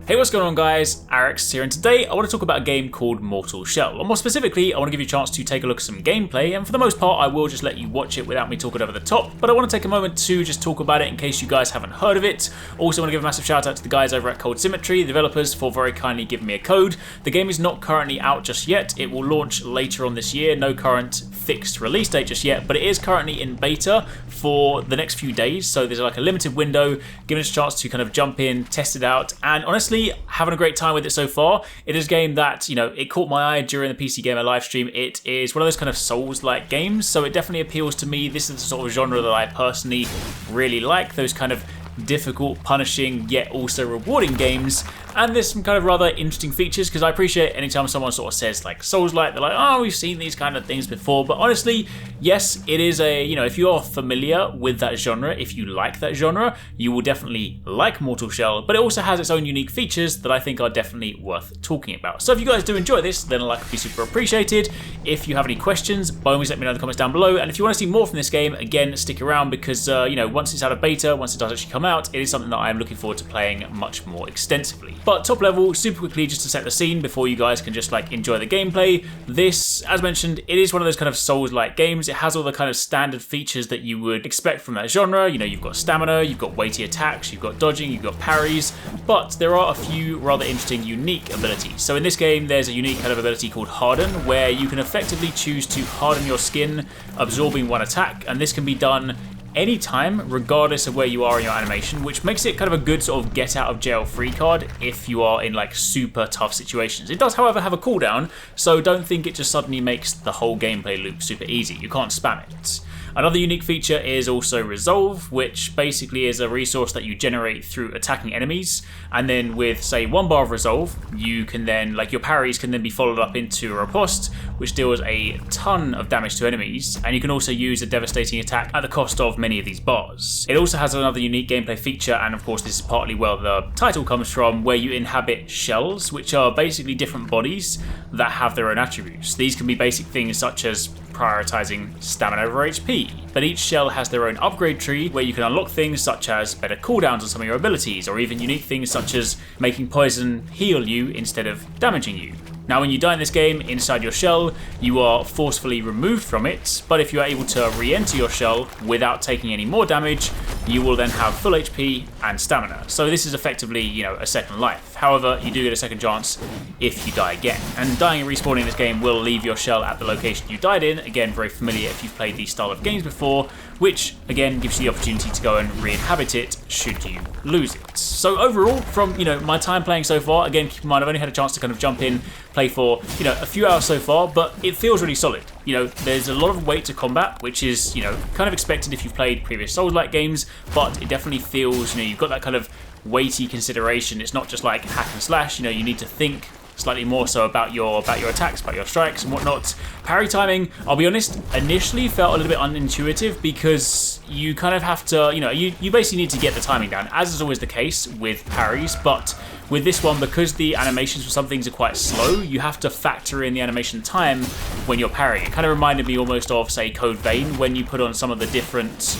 Hey, what's going on guys? Arekkz here, and today I want to talk about a game called Mortal Shell. Or more specifically, I want to give you a chance to take a look at some gameplay, and for the most part I will just let you watch it without me talking over the top, but I want to take a moment to just talk about it in case you guys haven't heard of it. Also want to give a massive shout out to the guys over at Cold Symmetry, the developers, for very kindly giving me a code. The game is not currently out just yet, it will launch later on this year, no current fixed release date just yet, but it is currently in beta for the next few days, so there's like a limited window, giving us a chance to kind of jump in, test it out, and honestly, having a great time with it so far. It is a game that, you know, it caught my eye during the PC Gamer livestream. It is one of those kind of Souls-like games, so it definitely appeals to me. This is the sort of genre that I personally really like, those kind of difficult, punishing, yet also rewarding games. And there's some kind of rather interesting features, because I appreciate anytime someone sort of says like Souls-like, they're like, oh, we've seen these kind of things before. But honestly, yes, it is a, you know, if you're familiar with that genre, if you like that genre, you will definitely like Mortal Shell, but it also has its own unique features that I think are definitely worth talking about. So if you guys do enjoy this, then a like would be super appreciated. If you have any questions, by all means let me know in the comments down below. And if you want to see more from this game, again, stick around, because, you know, once it's out of beta, once it does actually come out, it is something that I'm looking forward to playing much more extensively. But top level, super quickly, just to set the scene before you guys can just like enjoy the gameplay. This, as mentioned, it is one of those kind of Souls-like games. It has all the kind of standard features that you would expect from that genre. You know, you've got stamina, you've got weighty attacks, you've got dodging, you've got parries, but there are a few rather interesting, unique abilities. So in this game, there's a unique kind of ability called Harden, where you can effectively choose to harden your skin, absorbing one attack, and this can be done anytime, regardless of where you are in your animation, which makes it kind of a good sort of get out of jail free card if you are in like super tough situations. It does, however, have a cooldown, so don't think it just suddenly makes the whole gameplay loop super easy. You can't spam it. Another unique feature is also Resolve, which basically is a resource that you generate through attacking enemies, and then with, say, 1 bar of Resolve, you can then, like, your parries can then be followed up into a riposte, which deals a ton of damage to enemies, and you can also use a devastating attack at the cost of many of these bars. It also has another unique gameplay feature, and of course this is partly where the title comes from, where you inhabit shells, which are basically different bodies that have their own attributes. These can be basic things such as prioritizing stamina over HP, but each shell has their own upgrade tree where you can unlock things such as better cooldowns on some of your abilities, or even unique things such as making poison heal you instead of damaging you. Now, when you die in this game inside your shell, you are forcefully removed from it, but if you are able to re-enter your shell without taking any more damage, you will then have full HP and stamina. So this is effectively, you know, a second life. However, you do get a second chance if you die again. And dying and respawning in this game will leave your shell at the location you died in. Again, very familiar if you've played these style of games before, which again gives you the opportunity to go and re-inhabit it should you lose it. So overall, from, you know, my time playing so far, again, keep in mind I've only had a chance to kind of jump in, play for, you know, a few hours so far, but it feels really solid. You know, there's a lot of weight to combat, which is, you know, kind of expected if you've played previous Souls-like games, but it definitely feels, you know, you've got that kind of weighty consideration. It's not just like hack and slash, you know, you need to think slightly more so about your attacks, about your strikes and whatnot. Parry timing, I'll be honest, initially felt a little bit unintuitive, because you kind of have to, you know, you basically need to get the timing down, as is always the case with parries, but with this one, because the animations for some things are quite slow, you have to factor in the animation time when you're parrying. It kind of reminded me almost of, say, Code Vein, when you put on some of the different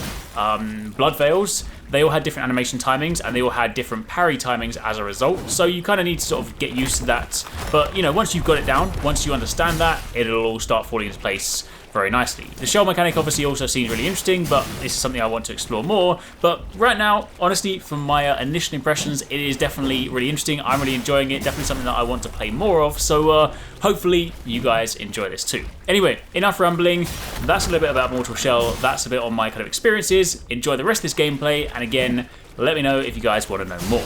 blood veils. They all had different animation timings, and they all had different parry timings as a result, so you kind of need to sort of get used to that. But, you know, once you've got it down, once you understand that, it'll all start falling into place very nicely. The shell mechanic obviously also seems really interesting, but this is something I want to explore more. But right now, honestly, from my initial impressions, it is definitely really interesting. I'm really enjoying it, definitely something that I want to play more of, so hopefully you guys enjoy this too. Anyway, enough rambling. That's a little bit about Mortal Shell. That's a bit on my kind of experiences. Enjoy the rest of this gameplay, and again, let me know if you guys want to know more.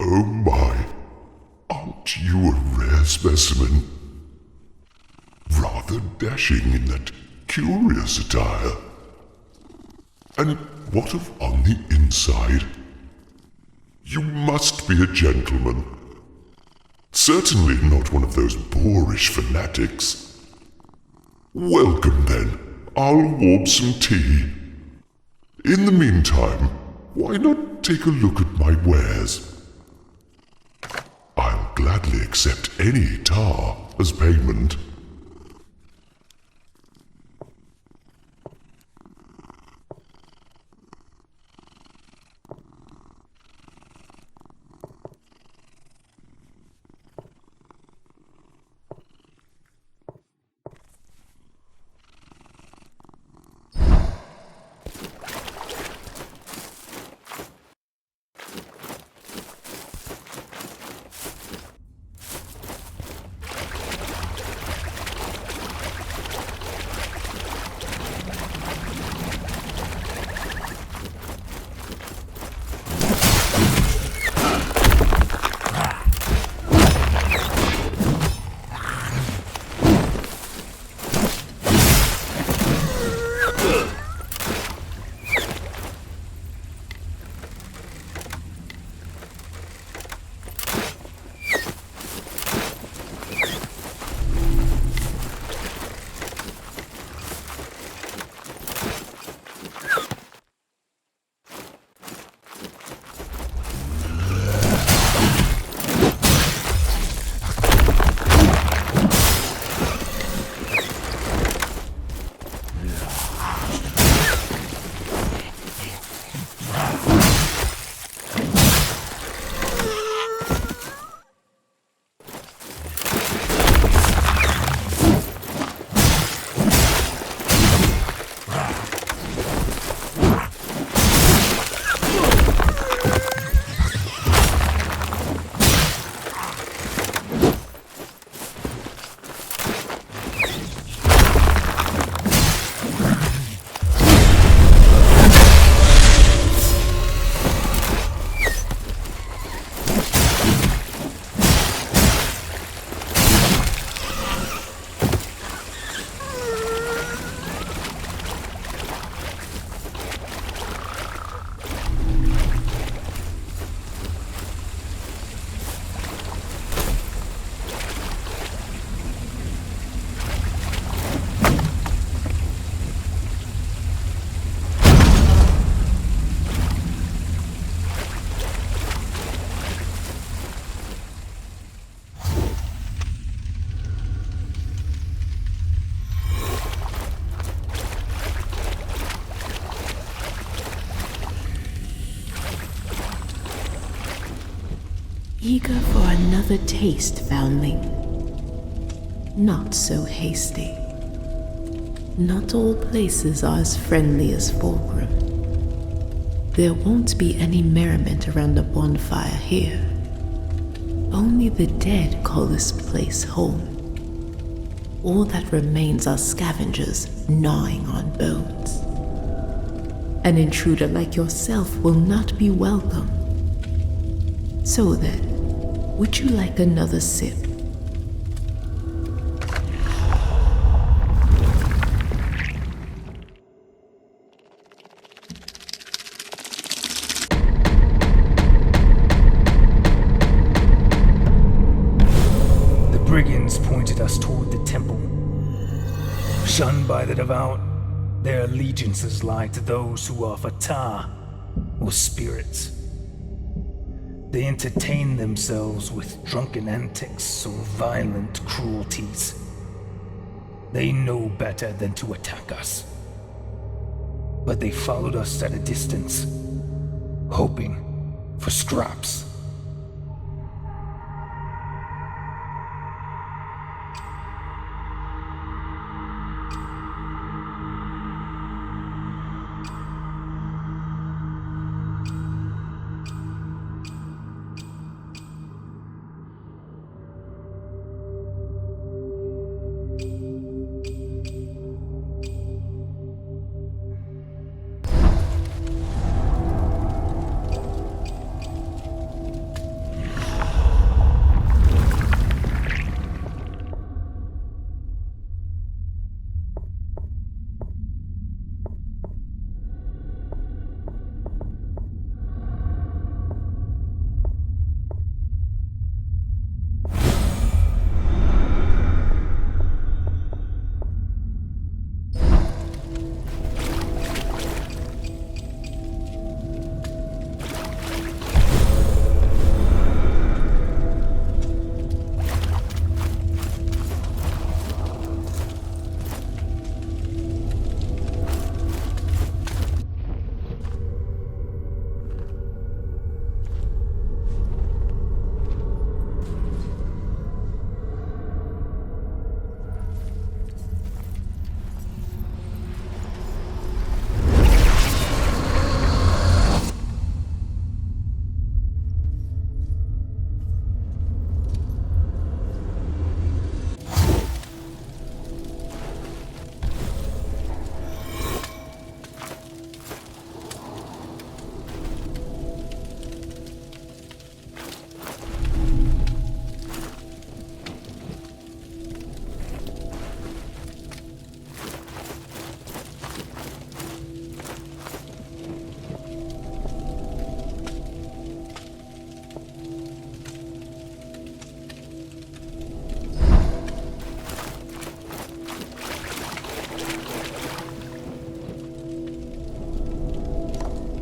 Oh my, aren't you a rare specimen? Rather dashing in that curious attire. And what of on the inside? You must be a gentleman. Certainly not one of those boorish fanatics. Welcome then. I'll warm some tea. In the meantime, why not take a look at my wares? I'll gladly accept any tar as payment. Eager for another taste, foundling? Not so hasty. Not all places are as friendly as Fulgrim. There won't be any merriment around the bonfire here. Only the dead call this place home. All that remains are scavengers gnawing on bones. An intruder like yourself will not be welcome. So then, would you like another sip? Brigands pointed us toward the temple. Shunned by the devout, their allegiances lie to those who offer tar or spirits. They entertain themselves with drunken antics or violent cruelties. They know better than to attack us. But they followed us at a distance, hoping for scraps.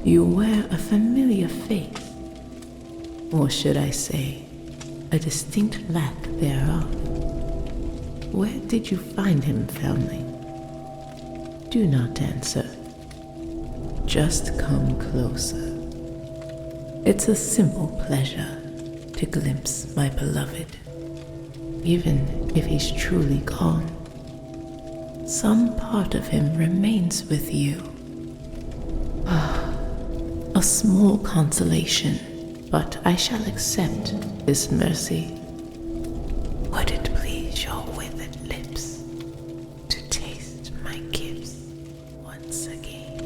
You wear a familiar face, or should I say, a distinct lack thereof. Where did you find him, foundling? Do not answer. Just come closer. It's a simple pleasure to glimpse my beloved, even if he's truly gone. Some part of him remains with you. A small consolation, but I shall accept this mercy. Would it please your withered lips to taste my gifts once again?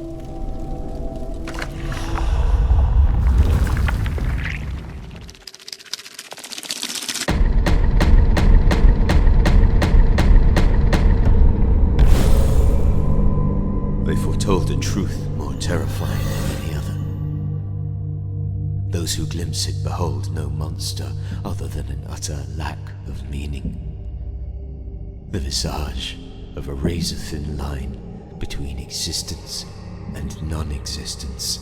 They foretold a truth more terrifying than any other. Those who glimpse it behold no monster other than an utter lack of meaning. The visage of a razor-thin line between existence and non-existence,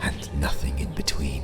and nothing in between.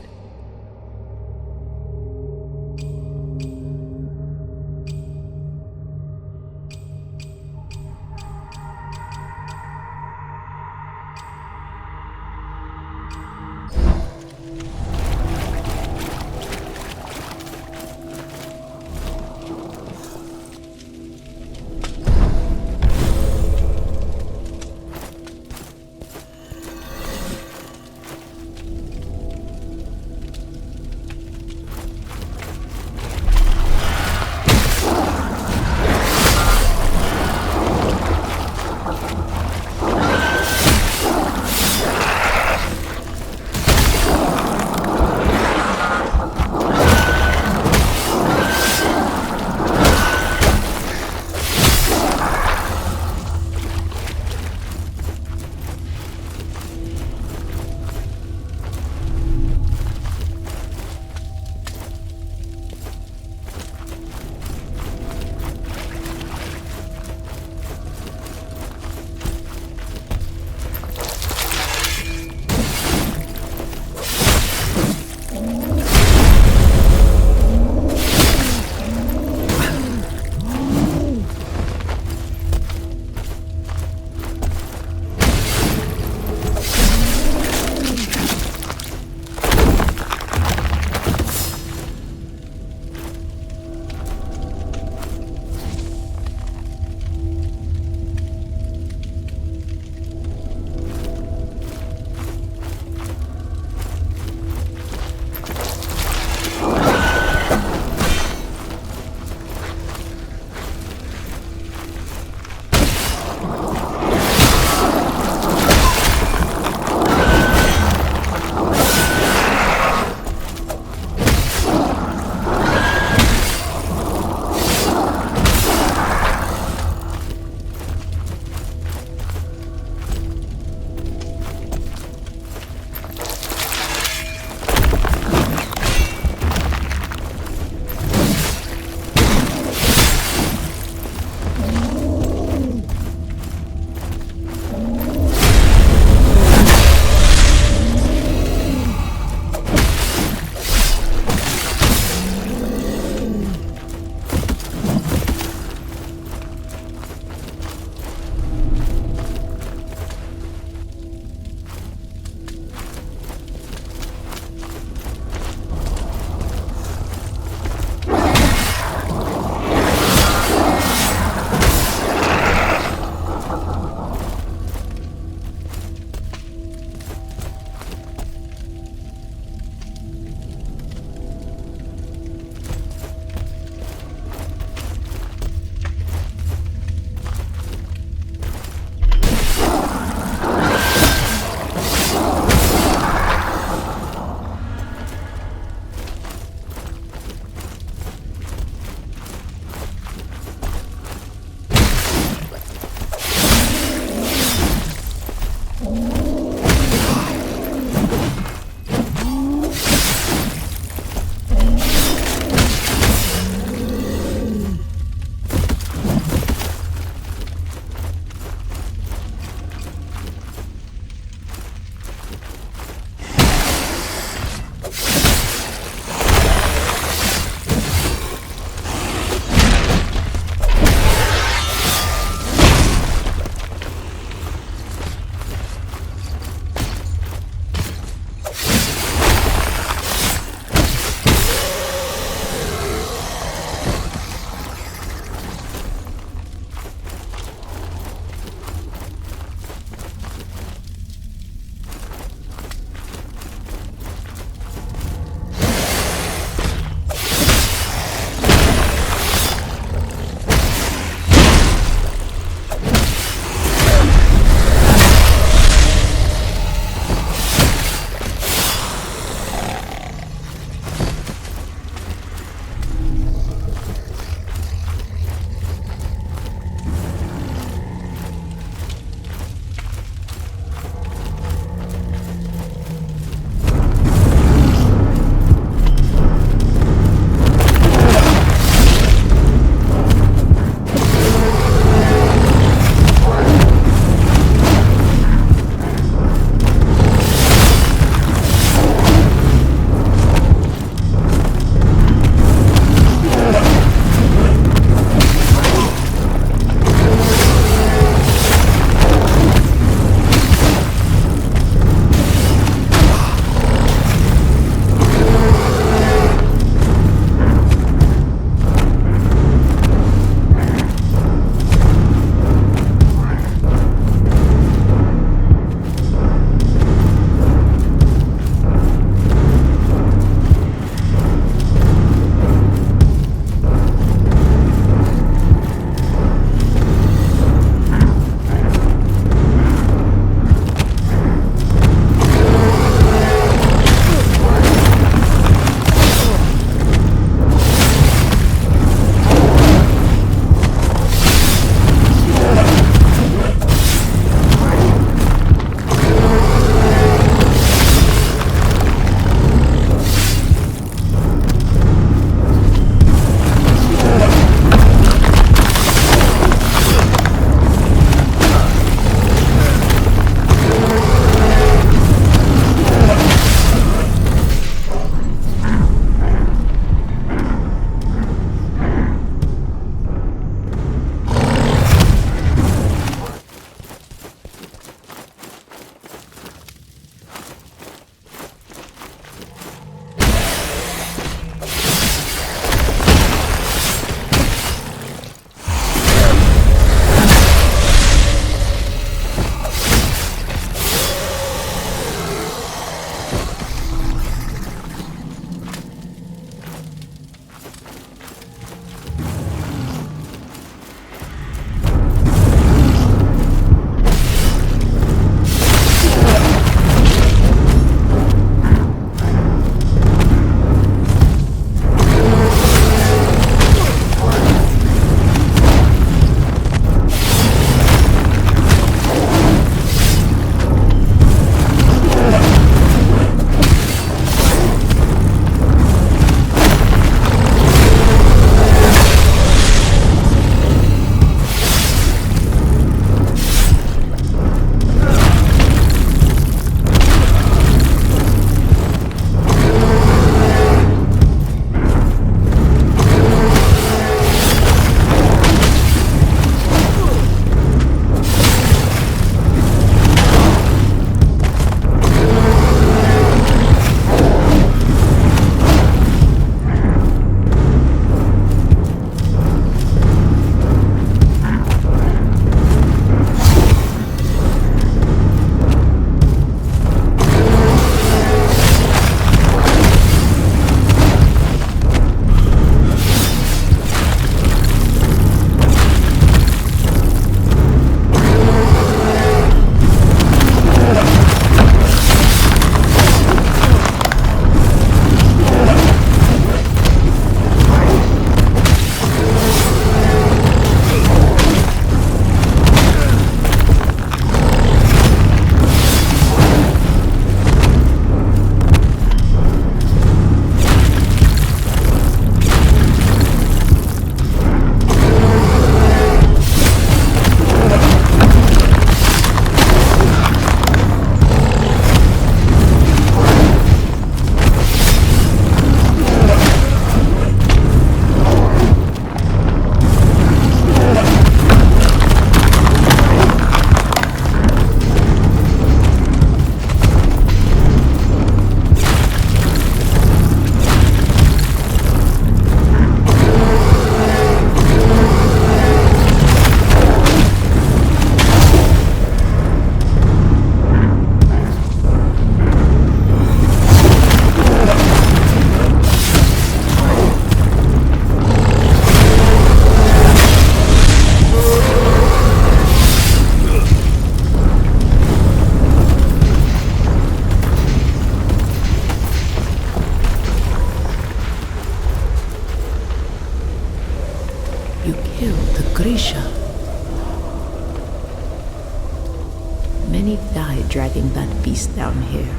Many died dragging that beast down here.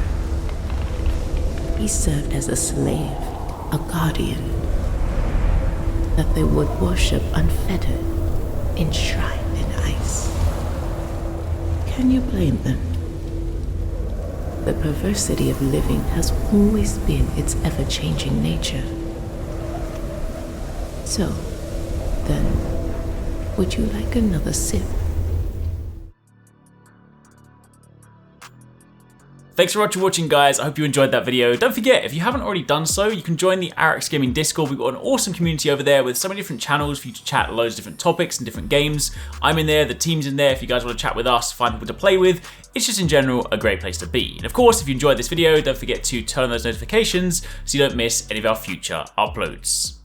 He served as a slave, a guardian, that they would worship unfettered, enshrined in ice. Can you blame them? The perversity of living has always been its ever-changing nature. So, then, would you like another sip? Thanks for watching, guys. I hope you enjoyed that video. Don't forget, if you haven't already done so, you can join the Arekkz Gaming Discord. We've got an awesome community over there with so many different channels for you to chat loads of different topics and different games. I'm in there, the team's in there if you guys want to chat with us, find people to play with. It's just in general a great place to be. And of course, if you enjoyed this video, don't forget to turn on those notifications so you don't miss any of our future uploads.